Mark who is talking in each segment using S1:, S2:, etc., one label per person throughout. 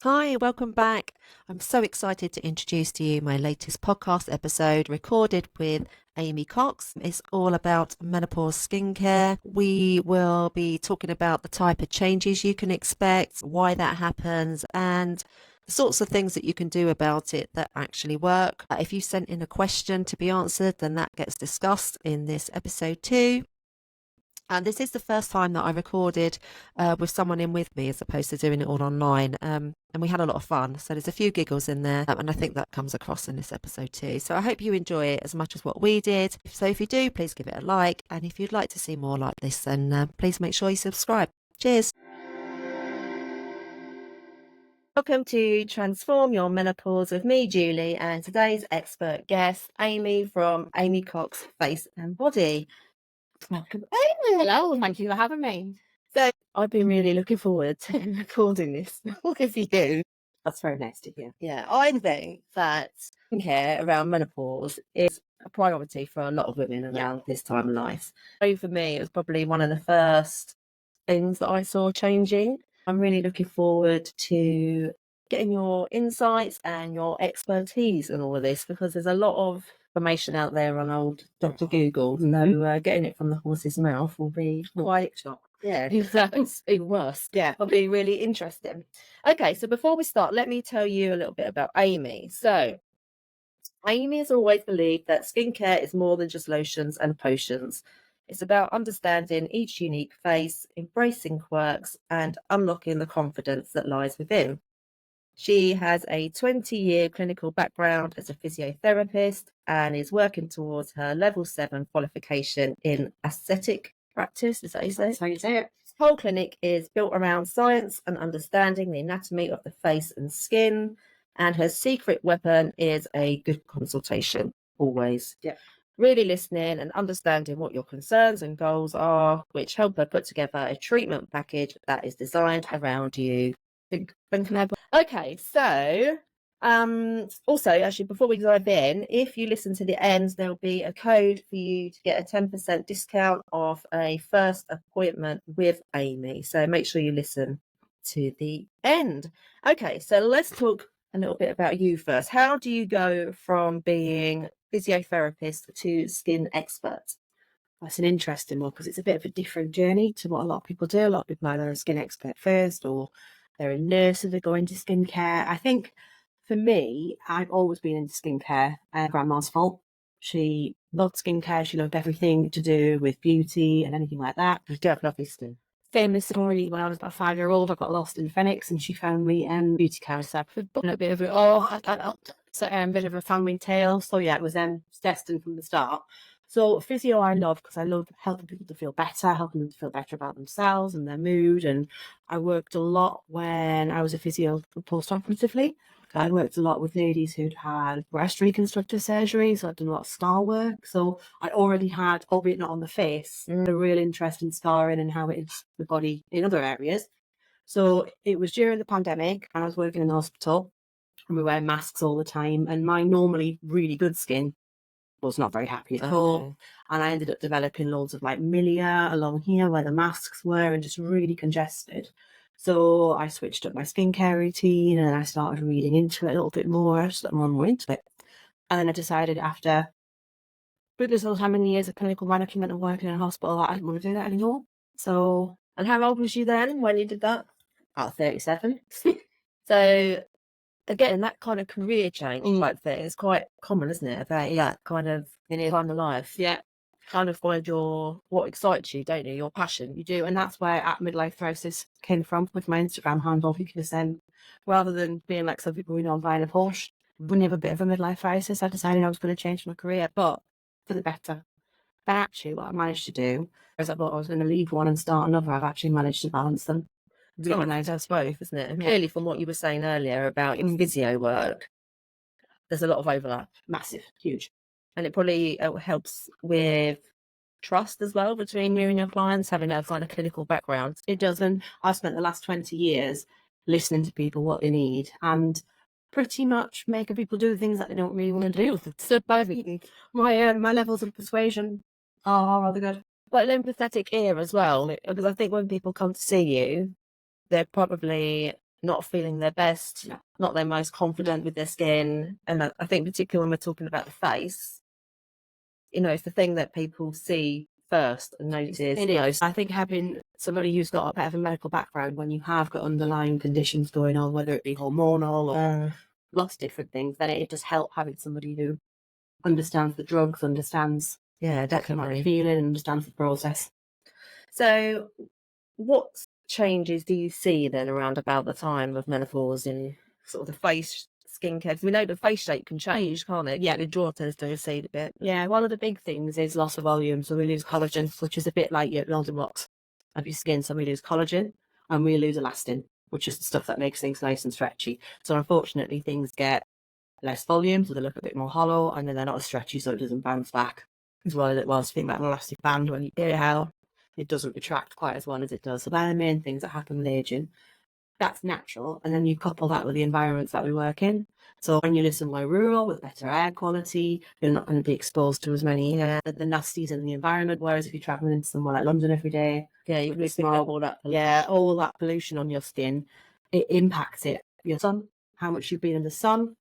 S1: Hi, welcome back. I'm so excited to introduce to you my latest podcast episode recorded with Amy Cox. It's all about menopause skincare. We will be talking about the type of changes you can expect, why that happens, and the sorts of things that you can do about it that actually work. If you sent in a question to be answered, then that gets discussed in this episode too. And this is the first time that I recorded with someone in with me as opposed to doing it all online. And we had a lot of fun. So there's a few giggles in there. And I think that comes across in this episode too. So I hope you enjoy it as much as what we did. So if you do, please give it a like. And if you'd like to see more like this, then please make sure you subscribe. Cheers. Welcome to Transform Your Menopause with me, Julie, and today's expert guest, Amy from Amy Cox Face and Body. Welcome.
S2: Hello, thank you for having me.
S1: So I've been really looking forward to recording this with you.
S2: That's very nice to hear.
S1: Yeah, I think that skincare around menopause is a priority for a lot of women around this time of life. So for me, it was probably one of the first things that I saw changing. I'm really looking forward to getting your insights and your expertise in all of this because there's a lot of information out there on old Dr. Google. So getting it from the horse's mouth will be quite shock. Yeah, that's even worse. Yeah, it'll be really interesting. Okay, so before we start, let me tell you a little bit about Amy. So Amy has always believed that skincare is more than just lotions and potions. It's about understanding each unique face, embracing quirks, and unlocking the confidence that lies within. She has a 20-year clinical background as a physiotherapist and is working towards her level 7 qualification in aesthetic practice. Is that how you say it?
S2: That's how you say it.
S1: This whole clinic is built around science and understanding the anatomy of the face and skin. And her secret weapon is a good consultation, always.
S2: Yeah.
S1: Really listening and understanding what your concerns and goals are, which help her put together a treatment package that is designed around you. Okay, so also actually before we dive in, if you listen to the end, there'll be a code for you to get a 10% discount off a first appointment with Amy. So make sure you listen to the end. Okay, so let's talk a little bit about you first. How do you go from being physiotherapist to skin expert?
S2: That's an interesting one because it's a bit of a different journey to what a lot of people do. A lot of people either are a skin expert first or they're a nurse and they go into skincare. I think for me, I've always been into skincare. Grandma's fault. She loved skincare. She loved everything to do with beauty and anything like that.
S1: You do have lovely skin.
S2: Famous story, when I was about 5-year-old, I got lost in Phoenix and she found me beauty carousel. A bit of a bit of a family tale. So yeah, it was destined from the start. So physio I love because I love helping people to feel better, helping them to feel better about themselves and their mood. And I worked a lot when I was a physio post-operatively. I worked a lot with ladies who'd had breast reconstructive surgery, so I've done a lot of scar work. So I already had, albeit not on the face, a real interest in scarring and how it is the body in other areas. So it was during the pandemic, and I was working in the hospital, and we wear masks all the time, and my normally really good skin was not very happy at all. And I ended up developing loads of like milia along here where the masks were and just really congested. So I switched up my skincare routine and I started reading into it a little bit more, so that I'm more into it. And then I decided after goodness knows how many years of clinical management and working in a hospital that I didn't want to do that anymore. So,
S1: and how old was you then when you did that?
S2: about 37.
S1: So again, that kind of career change like thing is quite common, isn't it? About that kind of in your time of life.
S2: Yeah.
S1: Kind of find what excites you, don't you? Your passion.
S2: You do, and that's where at midlife crisis came from with my Instagram handle, because rather than being like some people we know buying a Porsche, when you have a bit of a midlife crisis, I decided I was going to change my career, but for the better. But actually, what I managed to do is I thought I was going to leave one and start another. I've actually managed to balance them.
S1: It's got nice, that's both, isn't it? And clearly, from what you were saying earlier about your physio work, there's a lot of overlap.
S2: Massive, huge.
S1: And it probably helps with trust as well between you and your clients, having that kind of clinical background.
S2: It does, and I've spent the last 20 years listening to people what they need and pretty much making people do things that they don't really want to do. So my levels of persuasion are rather good.
S1: But an empathetic ear as well, because I think when people come to see you, they're probably not feeling their best, not their most confident with their skin. And I think particularly when we're talking about the face, it's the thing that people see first and notice.
S2: It is. I think having somebody who's got a bit of a medical background, when you have got underlying conditions going on, whether it be hormonal or lots of different things, then it does help having somebody who understands the drugs, understands
S1: definitely
S2: feeling, understands the process.
S1: So what changes do you see then around about the time of menopause in sort of the face skincare? Because we know the face shape can change, can't it?
S2: Yeah.
S1: The jaw tends to recede a bit.
S2: Yeah, one of the big things is loss of volume. So we lose collagen, which is a bit like your building blocks of your skin. So we lose collagen and we lose elastin, which is the stuff that makes things nice and stretchy. So unfortunately, things get less volume, so they look a bit more hollow, and then they're not as stretchy, so it doesn't bounce back as well as it was. Think about an elastic band, when you get it out, it doesn't retract quite as well as it does. So they're the main things that happen with aging. That's natural. And then you couple that with the environments that we work in. So when you live somewhere rural with better air quality, you're not going to be exposed to as many the nasties in the environment. Whereas if you're traveling into somewhere like London every day,
S1: you're losing all that.
S2: all that pollution on your skin, it impacts it. Your sun, how much you've been in the sun.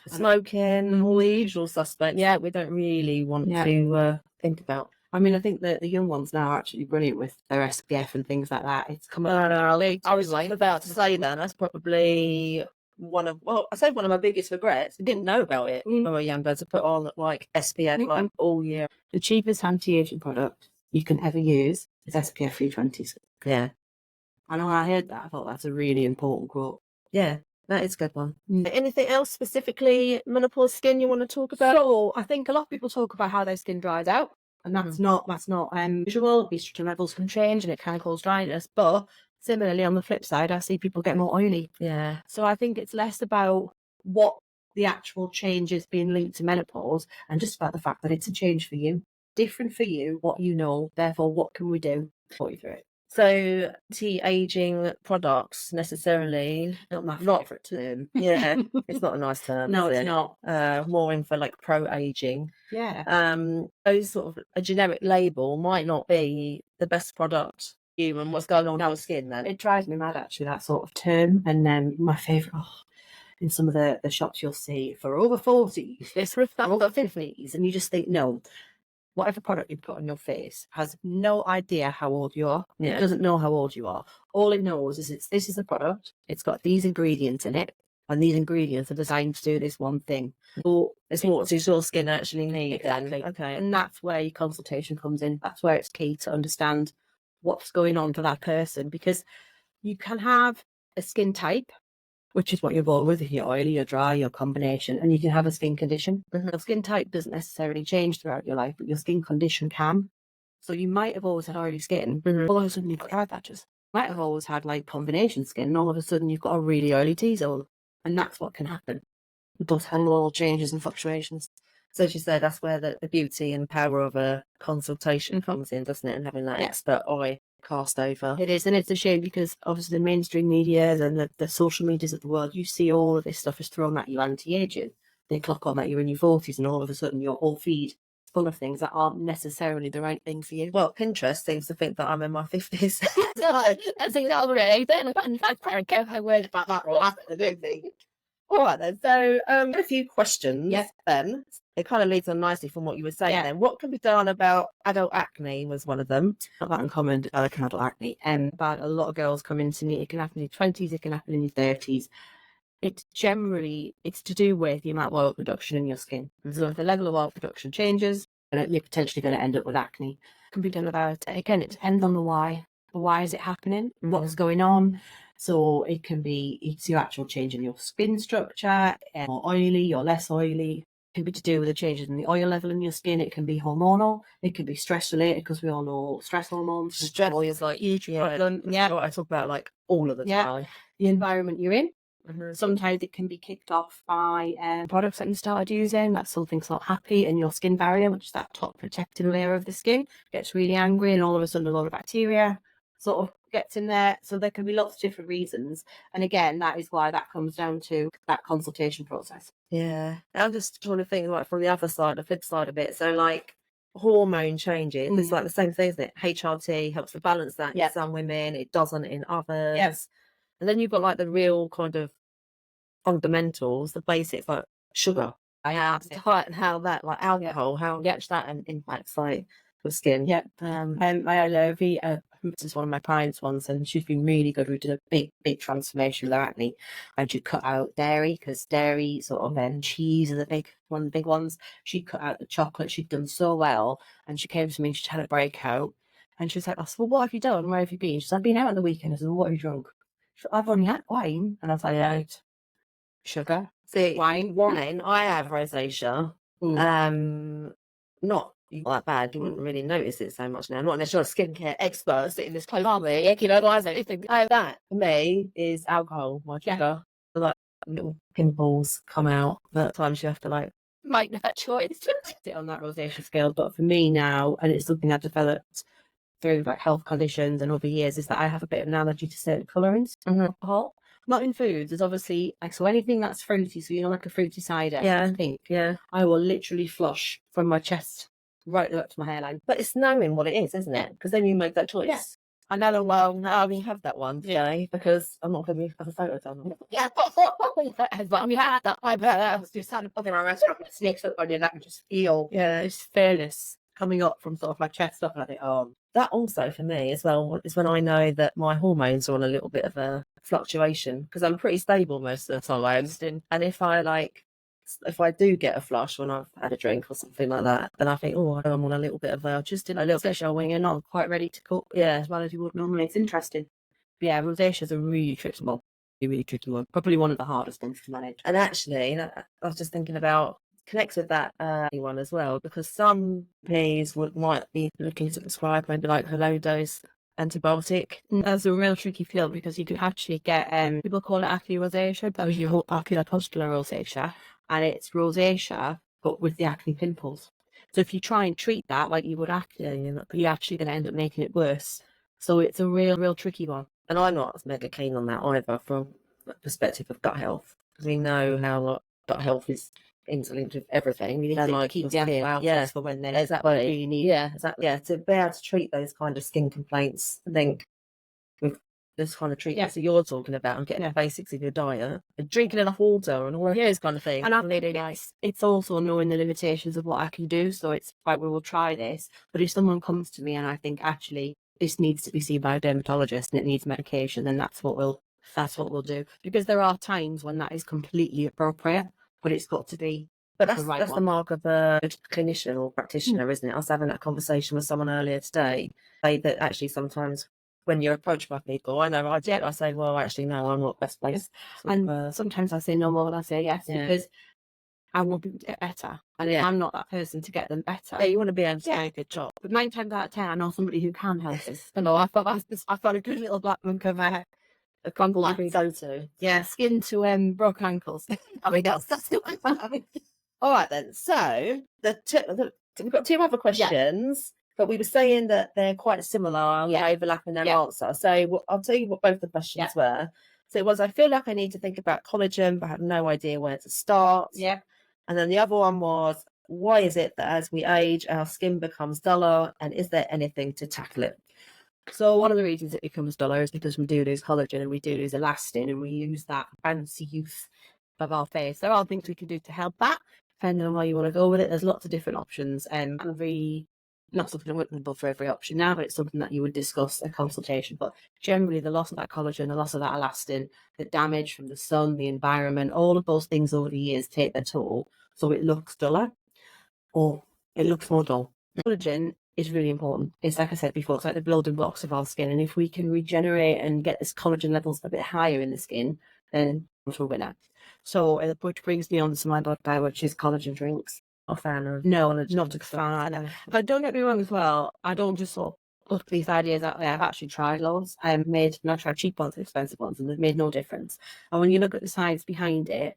S1: Smoking, all the usual suspects. We don't really want to think about.
S2: I mean, I think that the young ones now are actually brilliant with their SPF and things like that. It's come up.
S1: I was about to say that. That's probably one of my biggest regrets. I didn't know about it when we were younger, to put on like SPF all year.
S2: The cheapest anti-aging product you can ever use is SPF 320.
S1: Yeah.
S2: And when I heard that, I thought that's a really important quote.
S1: Yeah, that is a good one. Anything else specifically menopause skin you want to talk about?
S2: So I think a lot of people talk about how their skin dries out. And that's not usual. Estrogen levels can change and it can cause dryness. But similarly, on the flip side, I see people get more oily.
S1: Yeah.
S2: So I think it's less about what the actual change is being linked to menopause and just about the fact that it's a change for you. Different for you, what you know. Therefore, what can we do to put you through it?
S1: So anti-aging products necessarily
S2: not my favourite term.
S1: Yeah, it's not a nice term.
S2: No, it's not.
S1: More in for like pro-aging.
S2: Yeah.
S1: Those sort of a generic label might not be the best product for you and what's going on in your skin then.
S2: It drives me mad actually, that sort of term. And my favourite, in some of the shops you'll see for over 40s, this for over 50s, and you just think, no. Whatever product you put on your face has no idea how old you are.
S1: Yeah.
S2: It doesn't know how old you are. All it knows is this is a product. It's got these ingredients in it, and these ingredients are designed to do this one thing. So
S1: it's what does your skin actually need?
S2: Exactly.
S1: Okay.
S2: And that's where your consultation comes in. That's where it's key to understand what's going on for that person, because you can have a skin type, which is what you're born with, if you're oily, you're dry, your combination, and you can have a skin condition. Your skin type doesn't necessarily change throughout your life, but your skin condition can. So you might have always had oily skin, all of a sudden you've got dry patches. You might have always had like combination skin, and all of a sudden you've got a really oily T-zone. And that's what can happen. Those hormonal changes and fluctuations.
S1: So as you say, that's where the beauty and power of a consultation comes in, doesn't it? And having that expert eye cast over.
S2: It is, and it's a shame because obviously the mainstream media and the social medias of the world, you see all of this stuff is thrown at you anti-aging. They clock on that you're in your 40s and all of a sudden your whole feed is full of things that aren't necessarily the right thing for you.
S1: Well, Pinterest seems to think that I'm in my 50s.
S2: I think that already. Then I care how worried about that will happen, I don't think.
S1: All right then, so a few questions.
S2: Yes.
S1: Then it kind of leads on nicely from what you were saying. Then what can be done about adult acne was one of them.
S2: Not that uncommon, adult acne. But a lot of girls come in to me. It can happen in your 20s. It can happen in your 30s. It's to do with the amount of oil production in your skin. So if the level of oil production changes, then you're potentially going to end up with acne. It can be done about it. Again, it depends on the why. Why is it happening? What's going on? So it can be it's your actual change in your skin structure, more oily or less oily. It can be to do with the changes in the oil level in your skin. It can be hormonal. It can be stress related, because we all know stress hormones.
S1: Stress is like huge. Yeah, what I talk about like all of the time.
S2: The environment you're in. Sometimes it can be kicked off by products that you started using. That something's not happy, and your skin barrier, which is that top protective layer of the skin, gets really angry, and all of a sudden a lot of bacteria sort of gets in there. So there can be lots of different reasons, and again, that is why that comes down to that consultation process.
S1: Yeah, I'm just trying to think like from the other side, the flip side of it. So like hormone changes, it's like the same thing, isn't it? HRT helps to balance that in some women, it doesn't in others.
S2: Yes.
S1: And then you've got like the real kind of fundamentals, the basics like sugar. And how that, like alcohol, how much that impacts like the skin.
S2: Yeah. I had this is one of my clients once, and she's been really good. We did a big transformation with her acne, and she cut out dairy, because dairy, sort of, and cheese are one of the big ones. She cut out the chocolate. She'd done so well, and she came to me. She had a breakout, and she was like, "I said, well, what have you done? Where have you been?" She said, "I've been out on the weekend." I said, well, "What have you drunk?" She said, "I've only had wine," and I was like, "Yeah, sugar."
S1: See,
S2: Wine.
S1: I have rosacea. Not that bad. You wouldn't really notice it so much now. Not unless you're a skincare expert sitting this close to me. You know, anything like that for me is alcohol, my sugar. So, like little pimples come out, but sometimes you have to like
S2: Make that choice. Sit on that rosacea scale, but for me now, and it's something I've developed through like health conditions and over years, is that I have a bit of an allergy to certain colourings. Alcohol, not in foods. There's obviously like, so anything that's fruity, so you know, like a fruity cider, pink, I will literally flush from my chest right up to my hairline.
S1: But it's knowing what it is, isn't it? Because then you make that choice.
S2: Yeah. I know, well,
S1: now I have that one today because I'm not going to have a photo done.
S2: Yeah, but I mean, I had that. I was just kind of putting my restaurant snakes up on you, and I can just feel, it's fairness coming up from sort of my chest up, and I think, oh.
S1: That also for me as well is when I know that my hormones are on a little bit of a fluctuation, because I'm pretty stable most of the time. And if I do get a flush when I've had a drink or something like that, then I think, oh, I'm on a little bit of a little bit
S2: showing and not quite ready to cook.
S1: Yeah,
S2: as well as you would normally. It's interesting. But yeah, rosacea is a really tricky one. Really tricky one. Probably one of the hardest ones to manage.
S1: And actually, I was just thinking about connect with that one as well, because some Ps might be looking to prescribe maybe like a low dose antibiotic.
S2: That's a real tricky field, because you can actually get people call it acne rosacea, but you hold pustular rosacea, and it's rosacea but with the acne pimples. So if you try and treat that like you would acne, you're actually going to end up making it worse. So it's a real tricky one.
S1: And I'm not mega keen on that either from the perspective of gut health, because we know how gut health is interlinked with everything.
S2: You need to keep the antibiotics for when they're
S1: exactly. You need, exactly. Yeah, to be able to treat those kind of skin complaints, I think with this kind of treatments that you're talking about, and getting the basics of your diet, and drinking enough water, and all those kind of things.
S2: And I'm really nice. It's also knowing the limitations of what I can do. So it's like, we will try this, but if someone comes to me and I think actually this needs to be seen by a dermatologist and it needs medication, then that's what we'll do. Because there are times when that is completely appropriate, but it's got to be.
S1: But that's the mark of a clinician or practitioner, isn't it? I was having that conversation with someone earlier today. That actually sometimes when you're approached by people, I know I did. I say, well, actually, no, I'm not best placed.
S2: And sometimes I say no more than I say yes, because I want people to get better. And I'm not that person to get them better.
S1: Yeah, you want to be able to do a good job.
S2: But 9 times out of 10, I know somebody who can help us. I know, I've got a good little black monk of a crumble
S1: you can go to.
S2: Yeah, skin to broken ankles. I mean, that's the one.
S1: All right then. So we've got 2 other questions, but we were saying that they're quite similar, overlapping their answer. So I'll tell you what both the questions were. So it was, I feel like I need to think about collagen, but I have no idea where to start.
S2: Yeah.
S1: And then the other one was, why is it that as we age, our skin becomes duller, and is there anything to tackle it?
S2: So one of the reasons it becomes duller is because we do lose collagen and we do lose elastin, and we use that fancy youth of our face. There are things we can do to help that, depending on where you want to go with it. There's lots of different options, and not something I'm looking for every option now, but it's something that you would discuss a consultation. But generally, the loss of that collagen, the loss of that elastin, the damage from the sun, the environment, all of those things over the years take their toll. So it looks duller, or it looks more dull. Collagen is really important. It's like I said before, it's like the building blocks of our skin. And if we can regenerate and get this collagen levels a bit higher in the skin, then we're a winner. So, which brings me on to my birthday, which is collagen drinks.
S1: Not a fan of.
S2: No, not a fan. I know. But don't get me wrong as well. I don't just sort of look these ideas out there. I've actually tried loads. I've tried cheap ones, expensive ones, and they've made no difference. And when you look at the science behind it,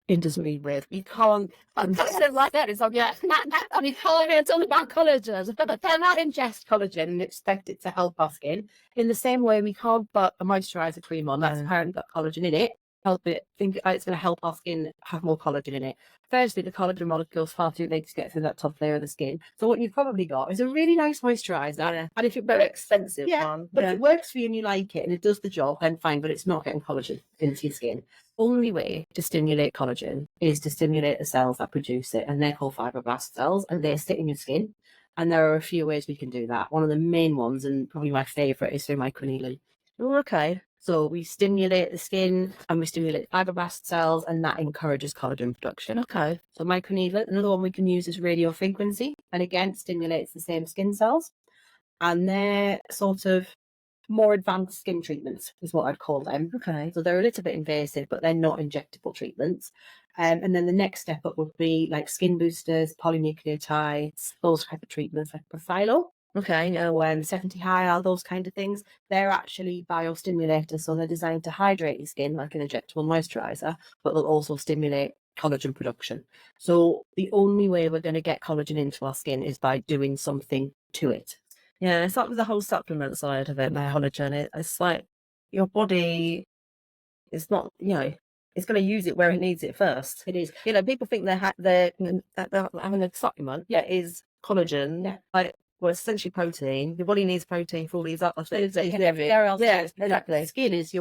S2: it doesn't really work. You can't. Like that. It's like, I mean, it's all about collagen. But I cannot ingest collagen and expect it to help our skin. In the same way, we can't put a moisturizer cream on that's apparently got collagen in it help it. Think it's going to help our skin have more collagen in it. Firstly, the collagen molecules far too big to get through that top layer of the skin. So what you've probably got is a really nice moisturiser.
S1: Yeah.
S2: And if it
S1: Very
S2: works,
S1: expensive one.
S2: but if it works for you and you like it and it does the job, then fine. But it's not getting collagen into your skin. Only way to stimulate collagen is to stimulate the cells that produce it, and they're called fibroblast cells, and they sit in your skin. And there are a few ways we can do that. One of the main ones, and probably my favourite, is through microneedling.
S1: Oh, okay.
S2: So we stimulate the skin and we stimulate fibroblast cells, and that encourages collagen production.
S1: Okay.
S2: So microneedling. Another one we can use is radio frequency, and again stimulates the same skin cells. And they're sort of more advanced skin treatments, is what I'd call them.
S1: Okay.
S2: So they're a little bit invasive, but they're not injectable treatments. And then the next step up would be like skin boosters, polynucleotides, those type of treatments like Profilo.
S1: Okay.
S2: 70 high, those kind of things. They're actually biostimulators, so they're designed to hydrate your skin like an injectable moisturizer, but they'll also stimulate collagen production. So the only way we're going to get collagen into our skin is by doing something to it.
S1: Yeah, it's like with the whole supplement side of it, collagen. It's like your body is not, it's going to use it where it needs it first.
S2: It is.
S1: People think they're having a supplement that is collagen.
S2: Yeah.
S1: Like, well, it's essentially protein. Your body needs protein for all these other things.
S2: Yeah,
S1: exactly.
S2: Skin is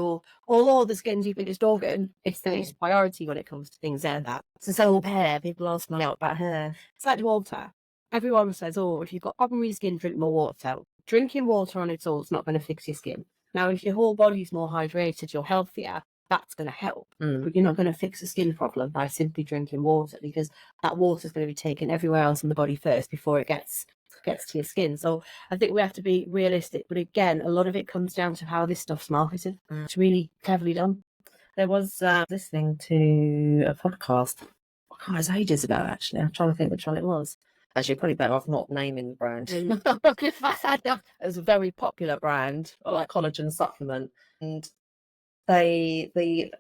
S2: although the skin's your biggest organ, it's the least priority when it comes to things like that.
S1: So hair, people ask me out about hair.
S2: It's like water. Everyone says, if you've got problem with your skin, drink more water. Drinking water on its own is not going to fix your skin. Now, if your whole body's more hydrated, you're healthier, that's going to help. But you're not going to fix a skin problem by simply drinking water, because that water is going to be taken everywhere else in the body first before it gets to your skin. So I think we have to be realistic. But again, a lot of it comes down to how this stuff's marketed. It's really cleverly done.
S1: There was listening to a podcast, it was ages ago actually. I'm trying to think which one it was. Actually, probably better off not naming the brand. It's a very popular brand, like collagen supplement, and the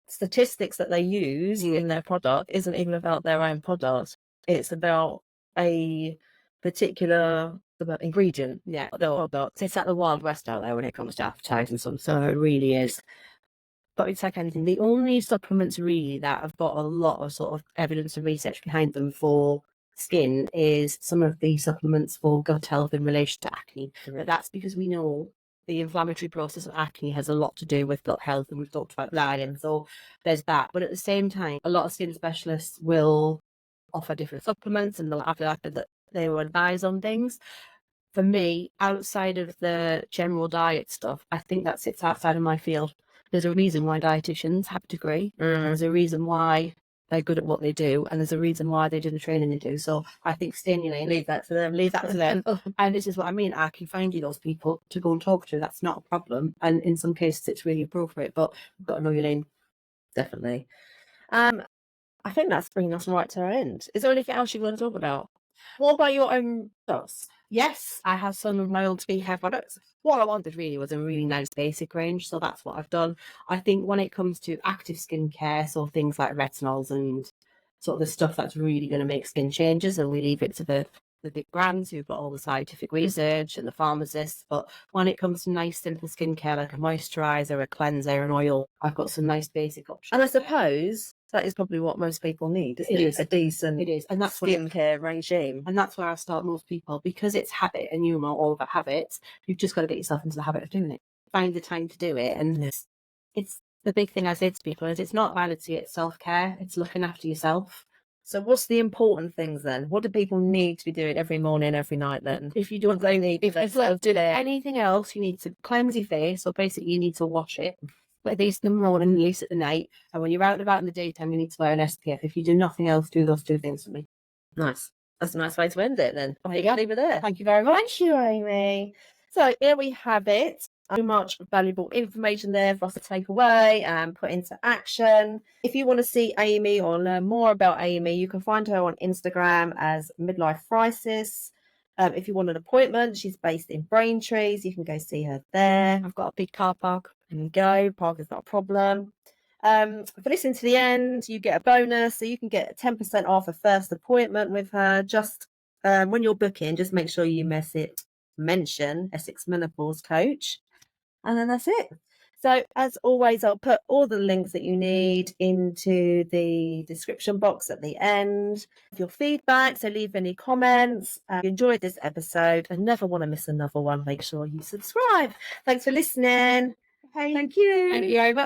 S1: statistics that they use in their product isn't even about their own product. It's about a particular ingredient.
S2: Yeah,
S1: The product.
S2: it's at the Wild West out there when it comes to advertising something. So it really is. But it's like anything. The only supplements really that have got a lot of sort of evidence and research behind them for skin is some of the supplements for gut health in relation to acne. But that's because we know the inflammatory process of acne has a lot to do with gut health, and we've talked about that. And so there's that. But at the same time, a lot of skin specialists will offer different supplements, and they'll have that they will advise on things. For me, outside of the general diet stuff, I think that sits outside of my field. There's a reason why dietitians have a degree. There's a reason why they're good at what they do, and there's a reason why they do the training they do. So I think stimulating,
S1: leave that to them.
S2: And this is what I mean. I can find you those people to go and talk to. That's not a problem. And in some cases, it's really appropriate. But you've got to know your lane.
S1: Definitely. I think that's bringing us right to our end. Is there anything else you want to talk about? What about your own products?
S2: Yes, I have some of my own hair products. What I wanted really was a really nice basic range, so that's what I've done. I think when it comes to active skincare, so things like retinols and sort of the stuff that's really going to make skin changes, and we leave it to the big brands who've got all the scientific research and the pharmacists. But when it comes to nice simple skincare like a moisturizer, a cleanser, an oil, I've got some nice basic options.
S1: And I suppose that is probably what most people need, isn't it?
S2: It is.
S1: A decent
S2: And that's
S1: skincare regime.
S2: And that's where I start most people, because it's habit, and you know all about habits. You've just got to get yourself into the habit of doing it. Find the time to do it. And it's the big thing I say to people is it's not vanity, it's self-care. It's looking after yourself.
S1: So what's the important things then? What do people need to be doing every morning, every night then?
S2: If you don't do anything else, you need to cleanse your face. So basically you need to wash it. At least in the morning, at least at the night. And when you're out and about in the daytime, you need to wear an SPF. If you do nothing else, do those two things for me.
S1: Nice. That's a nice way to end it then.
S2: There you go.
S1: Leave it there.
S2: Thank you very much.
S1: Thank you, Amy. So here we have it. So much valuable information there for us to take away and put into action. If you want to see Amy or learn more about Amy, you can find her on Instagram as Midlife Crisis. If you want an appointment, she's based in Braintree, so you can go see her there.
S2: I've got a big car park.
S1: And go. Park is not a problem. For listening to the end, you get a bonus, so you can get 10% off a first appointment with her. Just when you're booking, just make sure you mention Essex Menopause Coach, and then that's it. So as always, I'll put all the links that you need into the description box at the end. Your feedback, so leave any comments. If you enjoyed this episode and never want to miss another one, make sure you subscribe. Thanks for listening.
S2: Hey.
S1: Thank you.
S2: Thank you very much.